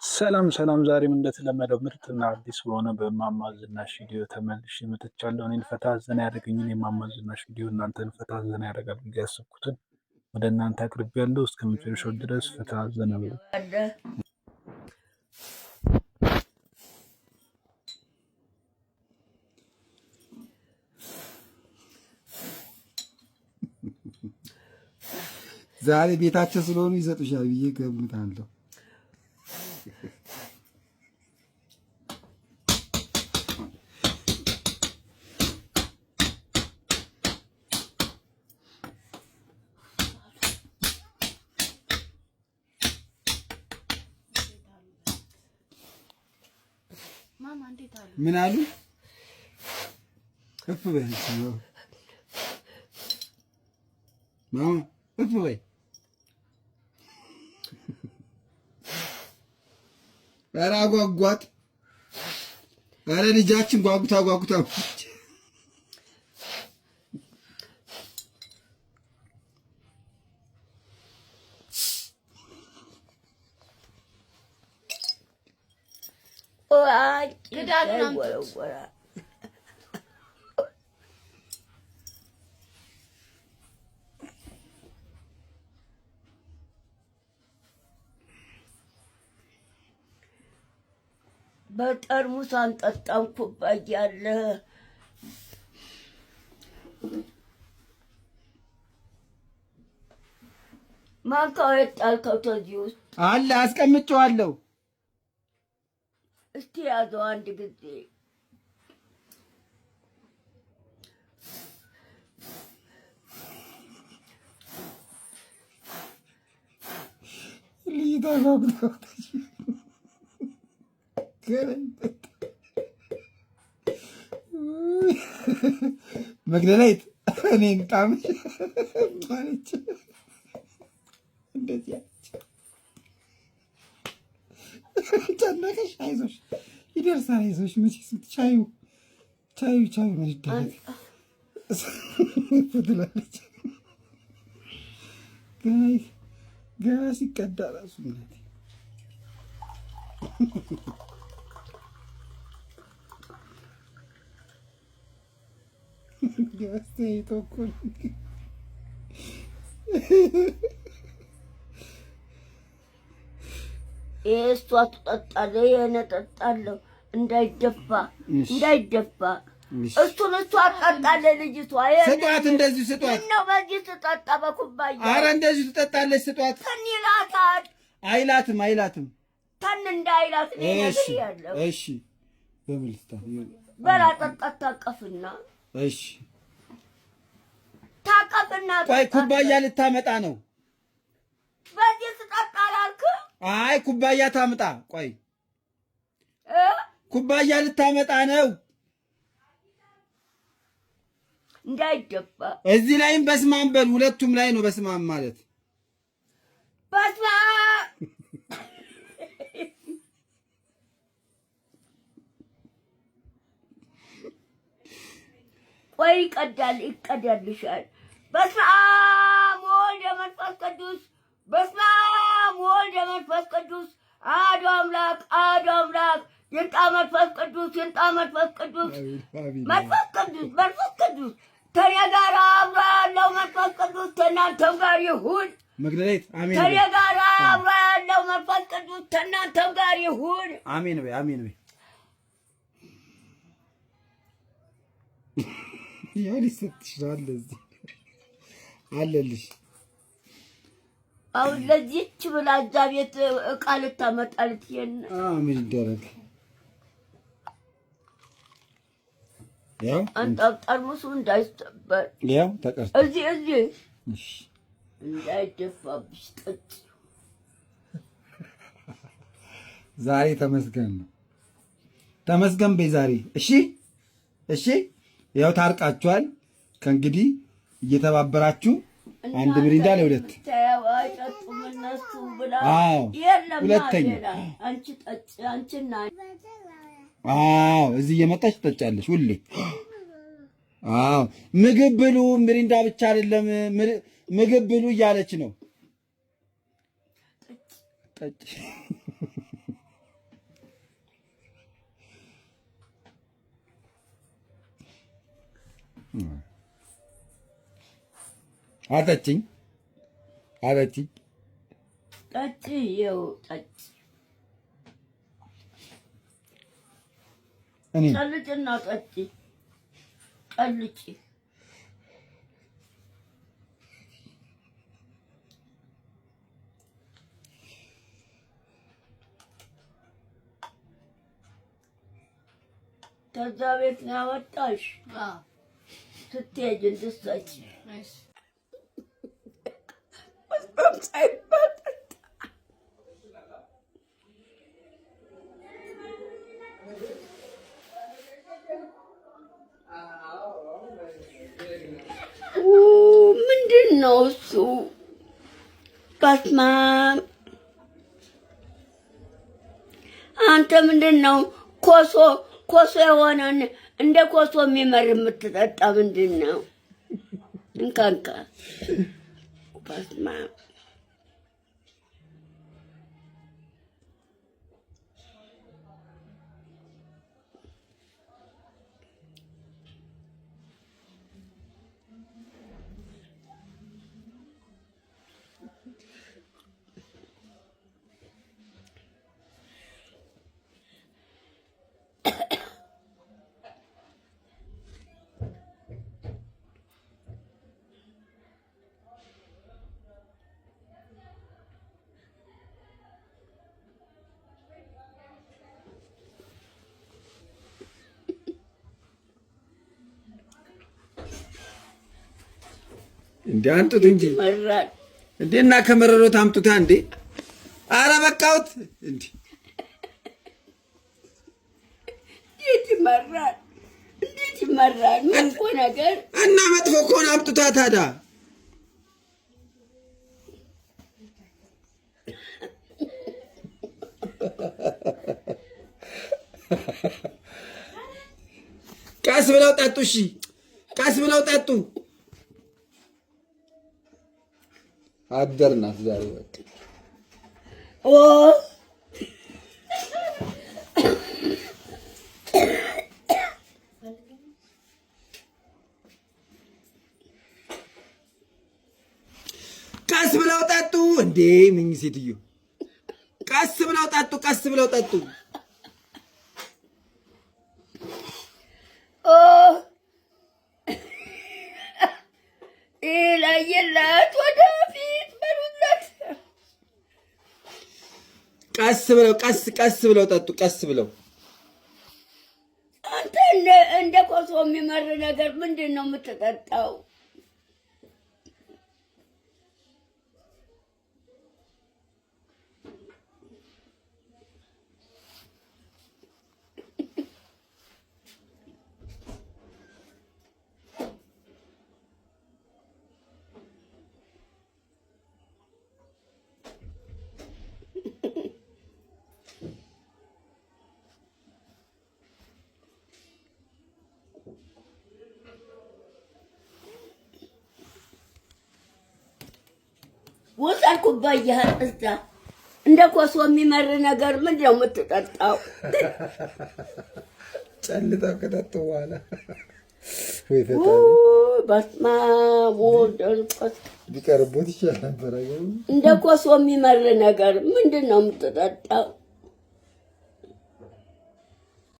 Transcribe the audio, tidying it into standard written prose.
ሰላም ሰላም፣ ዛሬም እንደተለመደው ምርጥና አዲስ በሆነ በእማማ ዝናሽ ቪዲዮ ተመልሼ መጥቻለሁ። እኔን ፈታ ዘና ያደረገኝን የእማማ ዝናሽ ቪዲዮ እናንተን ፈታ ዘና ያደርጋል ብዬ ያሰብኩትን ወደ እናንተ አቅርቤያለሁ። እስከ መጨረሻው ድረስ ፈታ ዘና በሉ። ዛሬ ቤታቸው ስለሆኑ ይሰጡሻል ብዬ ገምታለሁ። ምን አሉ? እፍ በይ ማማ፣ እፍ በይ። ኧረ አጓጓት። ኧረ ልጃችን ጓጉታ በጠርሙስ አንጠጣም ኩባያ አለ። ማንካው የጣልከው ተዚህ ውስጥ አለ፣ አስቀምጬዋለሁ። እስቲ ያዘው አንድ ጊዜ። መግደላዊት እኔን ጣምሽ ማለች እንደዚህ ጨነቀሽ? አይዞሽ ይደርሳል። አይዞሽ መቼስ ቻዩ ምን ይደረግ ትላለች። ገና ሲቀዳ ራሱ ምናት እሷ ትጠጣለህ፣ የእኔ እጠጣለሁ። እንዳይደፋ እሱን እሷ ትጠጣለች። ልጅቷ ስጧት፣ እንደዚህ ስጧት ነው። በዚህ ትጠጣ በኩባያ። ኧረ እንደዚህ ትጠጣለች፣ ስጧት። ተን ይላታል። አይላትም ተን እንዳይላት ነው ያለው። እሺ በምልስታ በላ ጠጣት። ታቀፍና እሺ ታቀፍና ቆይ፣ ኩባያ ልታመጣ ነው። በዚህ ትጠጣ አላልክ? አይ ኩባያ ታምጣ። ቆይ ኩባያ ልታመጣ ነው። እንዳይደፋ እዚህ ላይም በስማም በል። ሁለቱም ላይ ነው በስማም ማለት። በስማም ቆይ ይቀዳልሻል። በስመአብ ወወልድ ወመንፈስ ቅዱስ፣ በስመአብ ወወልድ ወመንፈስ ቅዱስ፣ አሐዱ አምላክ ይምጣ መንፈስ ቅዱስ፣ መንፈስ ቅዱስ ከእኔ ጋር አብሮ ያለው መንፈስ ቅዱስ ከእናንተም ጋር ይሁን። መግደላዊት አሜን። ከእኔ ጋር አብሮ ያለው መንፈስ ቅዱስ ከእናንተም ጋር ይሁን። አሜን በይ፣ አሜን በይ። ያው ሊሰጥሻል እዚህ አለልሽ። አሁን ለዚህች ብላ እዛ ቤት ዕቃ ልታመጣልት ምን ይደረግ? ያው ጠርሙሱ እንዳይሰበር ያው ተቀርቶ እዚህ እሺ፣ እንዳይደፋብሽ ጠጪ። ዛሬ ተመስገን ነው። ተመስገን በይ ዛሬ። እሺ ያው ታርቃችኋል። ከእንግዲህ እየተባበራችሁ አንድ ብሪንዳ ለሁለት። አዎ ሁለተኛ አዎ እዚህ እየመጣች ትጠጫለሽ ሁሌ። አዎ ምግብ ብሉ፣ ምሪንዳ ብቻ አይደለም ምግብ ብሉ እያለች ነው። ጠጭ አጠጪኝ አጠጪኝ ጠጪ ይኸው ጠጪ እኔ ጨልጭና ጠጪ ጨልጪ ከዛ ቤት ነው ያወጣሽ ስትሄጂ እንድትሰጪ ምንድን ነው እሱ? በስመ አብ አንተ ምንድን ነው ኮሶ የሆነን እንደ ኮሶ የሚመር የምትጠጣ ምንድን ነው? እንካንካ በስመ አብ እንዴ አንቱት እንጂ እንዴና ከመረሮት አምጡታ እንዴ አረ በቃውት እንዴ እንዴት ይመራል ምን እኮ ነገር እና መጥፎ ከሆነ አምጡታ ታዳ ቀስ ብለው ጠጡ እሺ ቀስ ብለው ጠጡ አደርናት ዛሬ በቃ ቀስ ብለው ጠጡ እንዴ ምን ሴትዮ ቀስ ብለው ጠጡ ይለይለት ወደፊት በሉለት ቀስ ብለው ጠጡ ቀስ ብለው አንተ እንደ ኮሶ የሚመር ነገር ምንድን ነው የምትጠጣው? ወጣል ኩባያ እዛ እንደ ኮሶ የሚመር ነገር ምንድን ነው የምትጠጣው? ጨልጣው ከጠጡ በኋላ ወይ ፈጣሪ በስመ አብ ወወልድ ወመንፈስ ቢቀርቦት ይሻል ነበር። እንደ ኮሶ የሚመር ነገር ምንድን ነው የምትጠጣው?